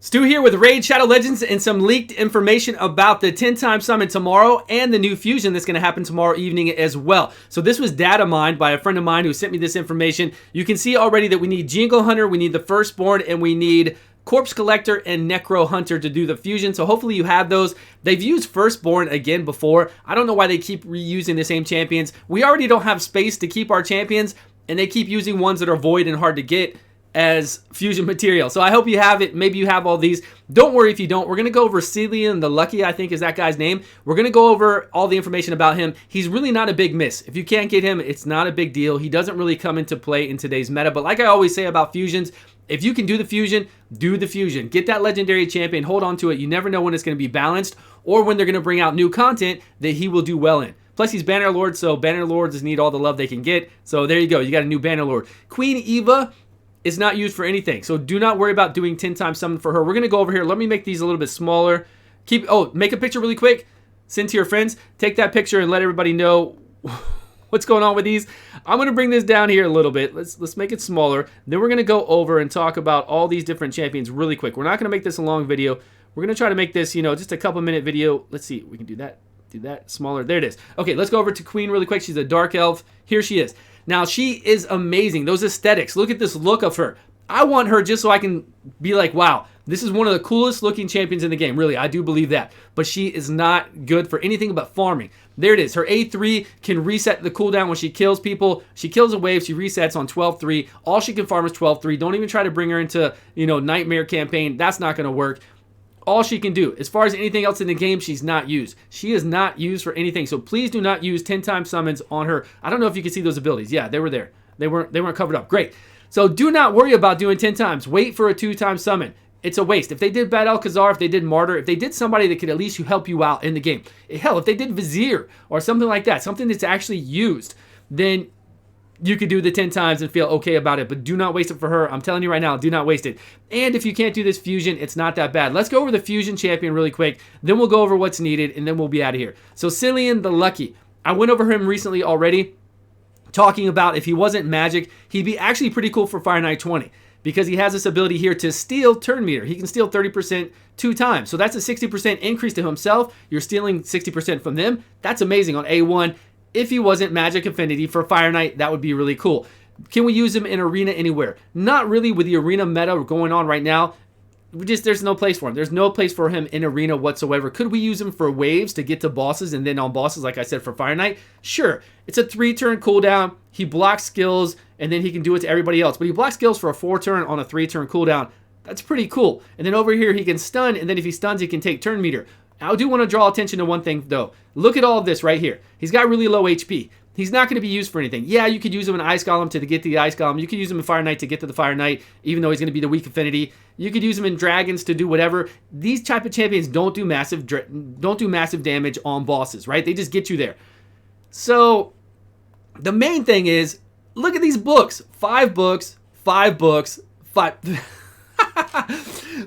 Stu here with Raid Shadow Legends and some leaked information about the 10-time summon tomorrow and the new fusion that's going to happen tomorrow evening as well. So this was data mined by a friend of mine who sent me this information. You can see already that we need Jingle Hunter, we need the Firstborn, and we need Corpse Collector and Necro Hunter to do the fusion. So hopefully you have those. They've used Firstborn again before. I don't know why they keep reusing the same champions. We already don't have space to keep our champions, and they keep using ones that are void and hard to get as fusion material. So I hope you have it. Maybe you have all these. Don't worry if you don't. We're going to go over Cillian the Lucky, I think is that guy's name. We're going to go over all the information about him. He's really not a big miss. If you can't get him, it's not a big deal. He doesn't really come into play in today's meta. But like I always say about fusions, if you can do the fusion, do the fusion. Get that legendary champion. Hold on to it. You never know when it's going to be balanced or when they're going to bring out new content that he will do well in. Plus, he's Banner Lord, so Banner Lords need all the love they can get. So there you go. You got a new Banner Lord. Queen Eva is not used for anything, so do not worry about doing 10-time summon for her. We're going to go over here. Let me make these a little bit smaller. Make a picture really quick. Send to your friends. Take that picture and let everybody know what's going on with these. I'm going to bring this down here a little bit. Let's make it smaller. Then we're going to go over and talk about all these different champions really quick. We're not going to make this a long video. We're going to try to make this, just a couple minute video. Let's see. We can do that. Do that smaller. There it is. Okay, let's go over to Queen really quick. She's a dark elf. Here she is. Now, she is amazing. Those aesthetics. Look at this look of her. I want her just so I can be like, wow, this is one of the coolest looking champions in the game. Really, I do believe that. But she is not good for anything but farming. There it is. Her A3 can reset the cooldown when she kills people. She kills a wave. She resets on 12-3. All she can farm is 12-3. Don't even try to bring her into, Nightmare campaign. That's not going to work. All she can do. As far as anything else in the game, she's not used. She is not used for anything. So please do not use 10-time summons on her. I don't know if you can see those abilities. Yeah, they were there. They weren't covered up. Great. So do not worry about doing 10 times. Wait for a 2-time summon. It's a waste. If they did Bad Alcazar, if they did Martyr, if they did somebody that could at least help you out in the game. Hell, if they did Vizier or something like that, something that's actually used, then you could do the 10 times and feel okay about it, but do not waste it for her. I'm telling you right now, do not waste it. And if you can't do this fusion, it's not that bad. Let's go over the fusion champion really quick. Then we'll go over what's needed, and then we'll be out of here. So Cillian the Lucky. I went over him recently already, talking about if he wasn't magic, he'd be actually pretty cool for Fire Knight 20 because he has this ability here to steal turn meter. He can steal 30% 2 times. So that's a 60% increase to himself. You're stealing 60% from them. That's amazing on A1. If he wasn't Magic Affinity for Fire Knight, that would be really cool. Can we use him in Arena anywhere? Not really with the Arena meta going on right now. There's no place for him. There's no place for him in Arena whatsoever. Could we use him for waves to get to bosses and then on bosses, like I said, for Fire Knight? Sure. It's a 3-turn cooldown. He blocks skills, and then he can do it to everybody else. But he blocks skills for a 4-turn on a 3-turn cooldown. That's pretty cool. And then over here, he can stun, and then if he stuns, he can take turn meter. I do want to draw attention to one thing, though. Look at all of this right here. He's got really low HP. He's not going to be used for anything. Yeah, you could use him in Ice Golem to get to the Ice Golem. You could use him in Fire Knight to get to the Fire Knight, even though he's going to be the weak affinity. You could use him in Dragons to do whatever. These type of champions don't do massive damage on bosses, right? They just get you there. So the main thing is, look at these books. 5 books, 5 books, 5...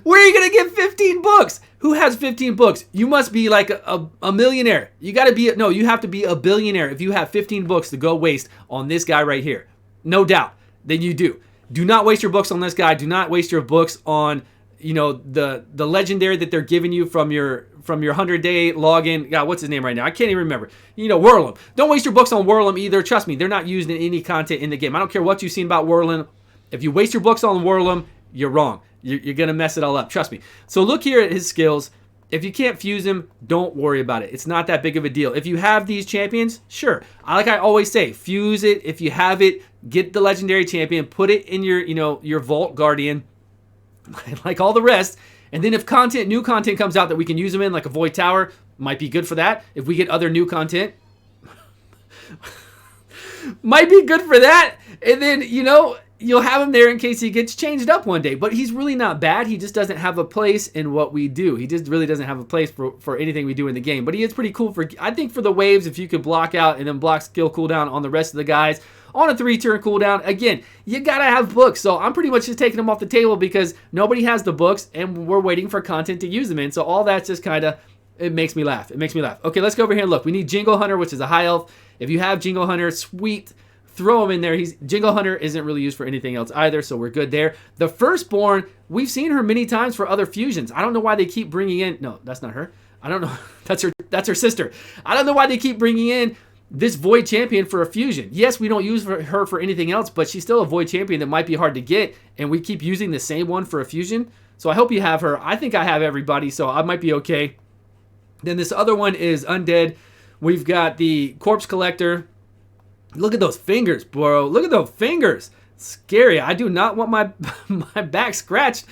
Where are you going to get 15 books? Who has 15 books? You must be like a millionaire. You have to be a billionaire if you have 15 books to go waste on this guy right here. No doubt. Then you do. Do not waste your books on this guy. Do not waste your books on, the legendary that they're giving you from your 100-day login. God, what's his name right now? I can't even remember. Whirlum. Don't waste your books on Whirlum either. Trust me, they're not used in any content in the game. I don't care what you've seen about Whirlum. If you waste your books on Whirlum, you're wrong. You're going to mess it all up. Trust me. So look here at his skills. If you can't fuse him, don't worry about it. It's not that big of a deal. If you have these champions, sure. Like I always say, fuse it. If you have it, get the legendary champion, put it in your Vault Guardian, like all the rest. And then if new content comes out that we can use them in, like a Void Tower, might be good for that. If we get other new content, might be good for that. And then, you'll have him there in case he gets changed up one day. But he's really not bad. He just doesn't have a place in what we do. He just really doesn't have a place for anything we do in the game. But he is pretty cool I think for the waves, if you could block out and then block skill cooldown on the rest of the guys on a 3-turn cooldown. Again, you got to have books. So I'm pretty much just taking them off the table because nobody has the books and we're waiting for content to use them in. So all that's just kind of, it makes me laugh. Okay, let's go over here and look. We need Jingle Hunter, which is a high elf. If you have Jingle Hunter, sweet. throw him in there. Jingle Hunter isn't really used for anything else either, so we're good there. The Firstborn, we've seen her many times for other fusions. I don't know why they keep bringing in... No, that's not her. I don't know. That's her sister. I don't know why they keep bringing in this Void Champion for a fusion. Yes, we don't use her for anything else, but she's still a Void Champion that might be hard to get, and we keep using the same one for a fusion. So I hope you have her. I think I have everybody, so I might be okay. Then this other one is Undead. We've got the Corpse Collector. Look at those fingers, bro. Look at those fingers. Scary. I do not want my back scratched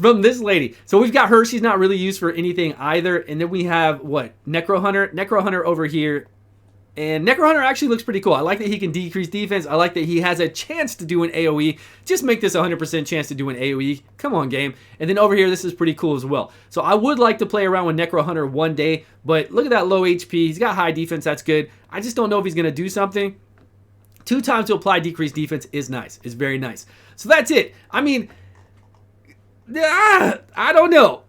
from this lady. So we've got her. She's not really used for anything either. And then we have, what? Necro Hunter. Necro Hunter over here. And Necro Hunter actually looks pretty cool. I like that he can decrease defense. I like that he has a chance to do an AoE. Just make this a 100% chance to do an AoE. Come on, game. And then over here, this is pretty cool as well. So I would like to play around with Necro Hunter one day. But look at that low HP. He's got high defense. That's good. I just don't know if he's going to do something. 2 times to apply decreased defense is nice. It's very nice. So that's it. I mean... I don't know.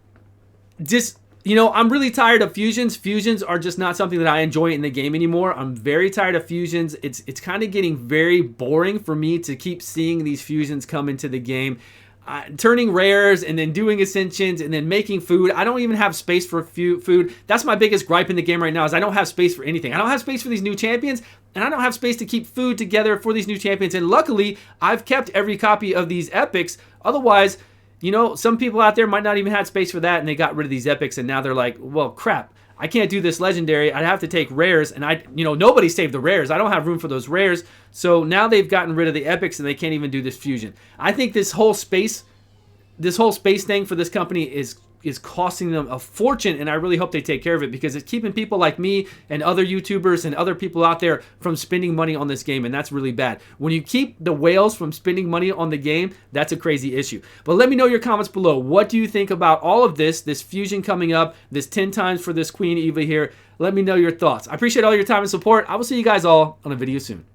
Just, you know, I'm really tired of fusions. Fusions are just not something that I enjoy in the game anymore. I'm very tired of fusions. It's kind of getting very boring for me to keep seeing these fusions come into the game. Turning rares and then doing ascensions and then making food. I don't even have space for food. That's my biggest gripe in the game right now is I don't have space for anything. I don't have space for these new champions, and I don't have space to keep food together for these new champions. And luckily, I've kept every copy of these epics. Otherwise... You know, some people out there might not even have space for that, and they got rid of these epics, and now they're like, well, crap, I can't do this legendary. I'd have to take rares, and nobody saved the rares. I don't have room for those rares. So now they've gotten rid of the epics, and they can't even do this fusion. I think this whole space thing for this company is costing them a fortune, and I really hope they take care of it because it's keeping people like me and other YouTubers and other people out there from spending money on this game, and that's really bad. When you keep the whales from spending money on the game, that's a crazy issue. But let me know your comments below. What do you think about all of this fusion coming up, this 10 times for this Queen Eva here? Let me know your thoughts. I appreciate all your time and support. I will see you guys all on a video soon.